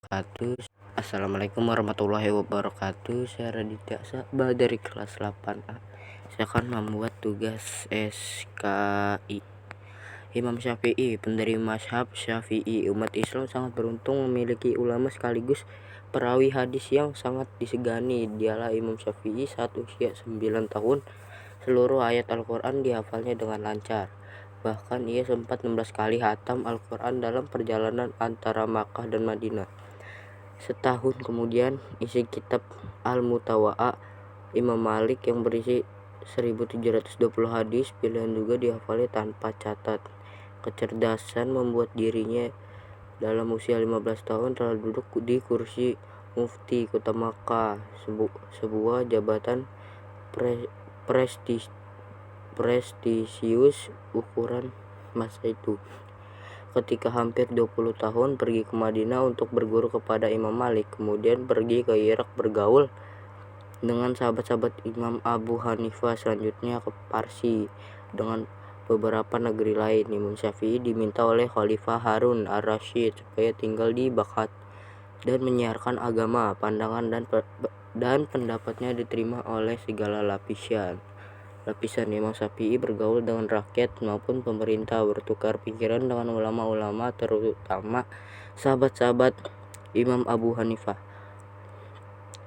wabarakatuh. Assalamualaikum warahmatullahi wabarakatuh. Saya Raditya Sabah dari kelas 8A. Saya akan membuat tugas SKI. Imam Syafi'i, pendiri mazhab Syafi'i. Umat Islam sangat beruntung memiliki ulama sekaligus perawi hadis yang sangat disegani. Dialah Imam Syafi'i saat usia 9 tahun. Seluruh ayat Al-Quran dihafalnya dengan lancar. Bahkan ia sempat 16 kali hatam Al-Quran dalam perjalanan antara Makkah dan Madinah. Setahun kemudian, isi kitab Al-Mutawa'a Imam Malik yang berisi 1720 hadis pilihan juga dihafalnya tanpa catat. Kecerdasan membuat dirinya dalam usia 15 tahun telah duduk di kursi mufti kota Makkah, sebuah jabatan prestisius ukuran masa itu. Ketika hampir 20 tahun pergi ke Madinah untuk berguru kepada Imam Malik, kemudian pergi ke Irak bergaul dengan sahabat-sahabat Imam Abu Hanifah, selanjutnya ke Parsi dengan beberapa negeri lain. Imam Syafi'i diminta oleh Khalifah Harun ar-Rasyid supaya tinggal di Baghdad dan menyiarkan agama. Pandangan dan pendapatnya diterima oleh segala lapisan. Imam Syafi'i bergaul dengan rakyat maupun pemerintah, bertukar pikiran dengan ulama-ulama, terutama sahabat-sahabat Imam Abu Hanifah.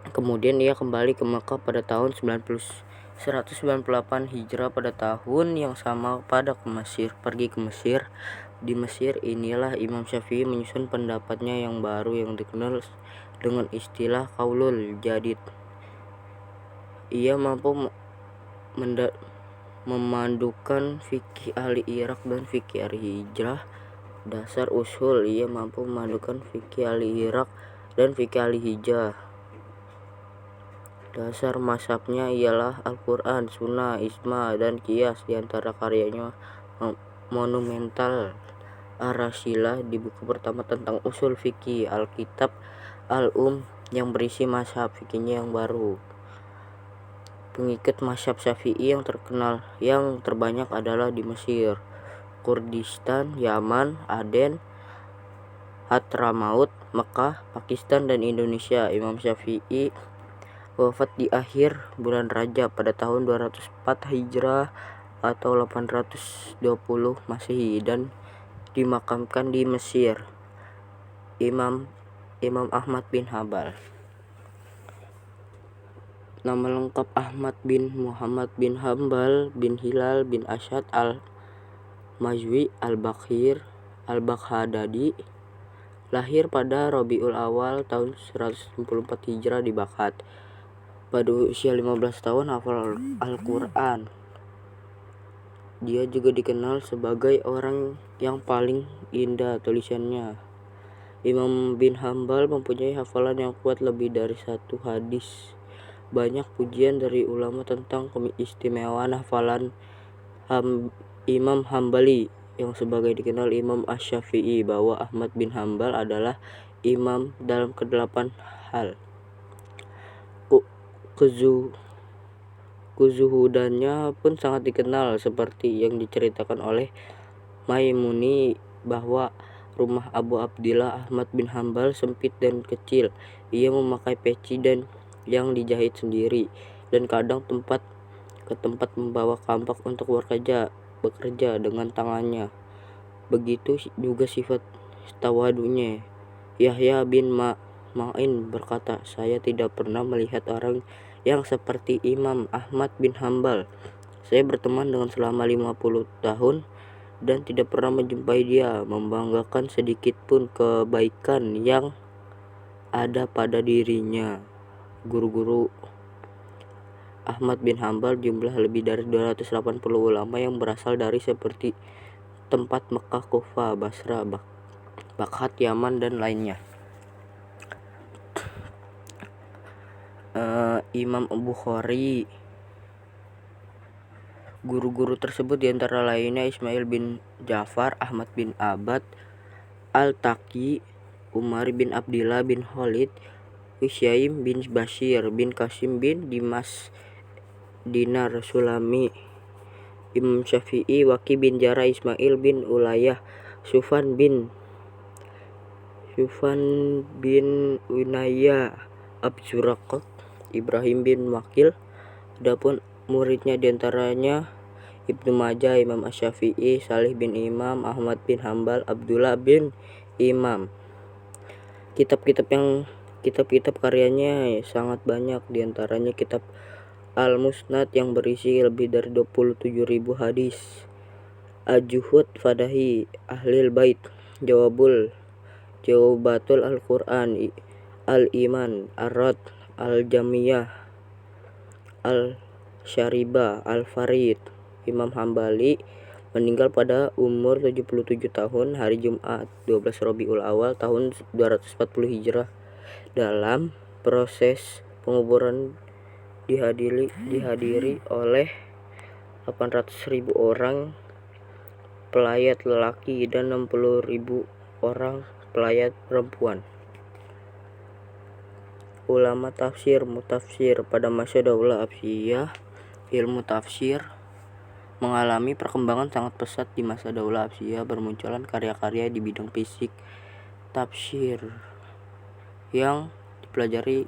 Kemudian ia kembali ke Makkah pada tahun 198 Hijrah. Pada tahun yang sama pergi ke Mesir. Di Mesir inilah Imam Syafi'i menyusun pendapatnya yang baru yang dikenal dengan istilah Qaulul Jadid. Ia mampu memandukan fikih ahli Irak dan fikih ahli hijrah. Dasar usul, ia mampu memandukan fikih ahli Irak dan fikih ahli hijrah. Dasar mazhabnya ialah Al-Quran, Sunnah, Ijma, dan Qiyas. Di antara karyanya monumental Ar-Rasilah di buku pertama tentang usul fikih, Al-Kitab Al-Um yang berisi mazhab fikihnya yang baru. Pengikut mazhab Syafi'i yang terbanyak adalah di Mesir, Kurdistan, Yaman, Aden, Hadramaut, Mekah, Pakistan, dan Indonesia. Imam Syafi'i wafat di akhir bulan Rajab pada tahun 204 Hijrah atau 820 Masehi dan dimakamkan di Mesir. Imam Ahmad bin Hambal. Nama lengkap Ahmad bin Muhammad bin Hambal bin Hilal bin Asyad al-Majwi al-Bakhir al-Baghdadi. Lahir pada Rabiul Awal tahun 194 Hijrah di Baghdad. Pada usia 15 tahun hafal Al-Quran. Dia juga dikenal sebagai orang yang paling indah tulisannya. Imam bin Hambal mempunyai hafalan yang kuat lebih dari satu hadis. Banyak pujian dari ulama tentang keistimewaan hafalan Imam Hambali yang sebagai dikenal Imam Asy-Syafi'i, bahwa Ahmad bin Hambal adalah imam dalam ke-8 hal. Kezuhudannya pun sangat dikenal, seperti yang diceritakan oleh Maimuni bahwa rumah Abu Abdillah Ahmad bin Hambal sempit dan kecil. Ia memakai peci yang dijahit sendiri dan kadang ke tempat membawa kampak untuk bekerja dengan tangannya. Begitu juga sifat tawadunya. Yahya bin Ma'in berkata, saya tidak pernah melihat orang yang seperti Imam Ahmad bin Hambal. Saya berteman dengan selama 50 tahun dan tidak pernah menjumpai dia membanggakan sedikit pun kebaikan yang ada pada dirinya. Guru-guru Ahmad bin Hambal jumlah lebih dari 280 ulama yang berasal dari seperti tempat Mekah, Kufah, Basra, Baghdad, Yaman, dan lainnya. Imam Bukhari. Guru-guru tersebut diantara lainnya Ismail bin Ja'far, Ahmad bin Abad Al-Taqi, Umar bin Abdillah bin Khalid, Husyaim bin Bashir bin Qasim bin Dimas, Dinar Sulami, Imam Syafi'i, Waqi bin Jarrah, Ismail bin Ulayah, Sufyan Sufyan bin Unayyah, Abzurraqq, Ibrahim bin Wakil. Adapun muridnya diantaranya Ibnu Majah, Imam Asy-Syafi'i, Salih bin Imam, Ahmad bin Hambal, Abdullah bin Imam. Kitab-kitab karyanya sangat banyak, diantaranya kitab Al-Musnad yang berisi lebih dari 27.000 hadis, Al-Juhud Fadahi Ahlil Bait, Jawabatul Al-Quran, Al-Iman, Ar-Rad, Al-Jamiyah, Al-Syaribah, Al-Farid. Imam Hambali meninggal pada umur 77 tahun hari Jumat 12 Rabiul Awal tahun 240 Hijrah. Dalam proses penguburan dihadiri oleh 800.000 orang pelayat lelaki dan 60.000 orang pelayat perempuan. Ulama tafsir, mutafsir. Pada masa Daulah Abbasiyah, ilmu tafsir mengalami perkembangan sangat pesat. Di masa Daulah Abbasiyah bermunculan karya-karya di bidang fisik tafsir yang dipelajari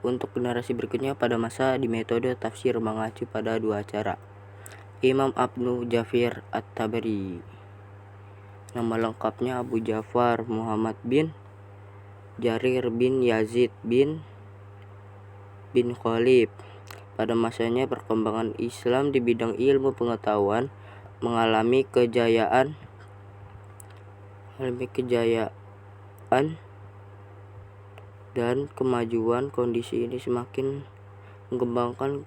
untuk generasi berikutnya. Pada masa di metode tafsir mengacu pada dua cara. Imam Ibnu Jafir At-Tabari, nama lengkapnya Abu Ja'far Muhammad bin Jarir bin Yazid bin Khalif. Pada masanya perkembangan Islam di bidang ilmu pengetahuan mengalami kejayaan dan kemajuan. Kondisi ini semakin mengembangkan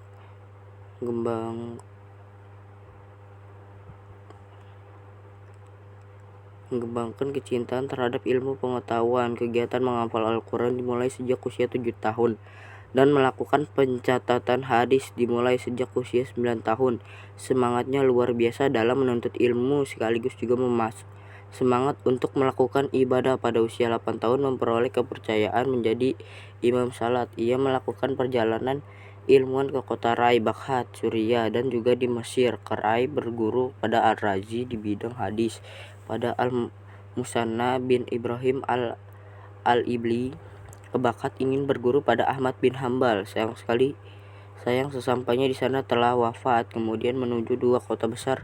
kecintaan terhadap ilmu pengetahuan. Kegiatan menghafal Al-Quran dimulai sejak usia 7 tahun dan melakukan pencatatan hadis dimulai sejak usia 9 tahun. Semangatnya luar biasa dalam menuntut ilmu, sekaligus juga semangat untuk melakukan ibadah. Pada usia 8 tahun memperoleh kepercayaan menjadi imam salat. Ia melakukan perjalanan ilmuwan ke kota Rai, Baghdad, Suriah, dan juga di Mesir. Rai berguru pada Al-Razi di bidang hadis, pada Al-Musanna bin Ibrahim Al-Ibli. Kebakat ingin berguru pada Ahmad bin Hambal. Sayang sesampainya di sana telah wafat. Kemudian menuju dua kota besar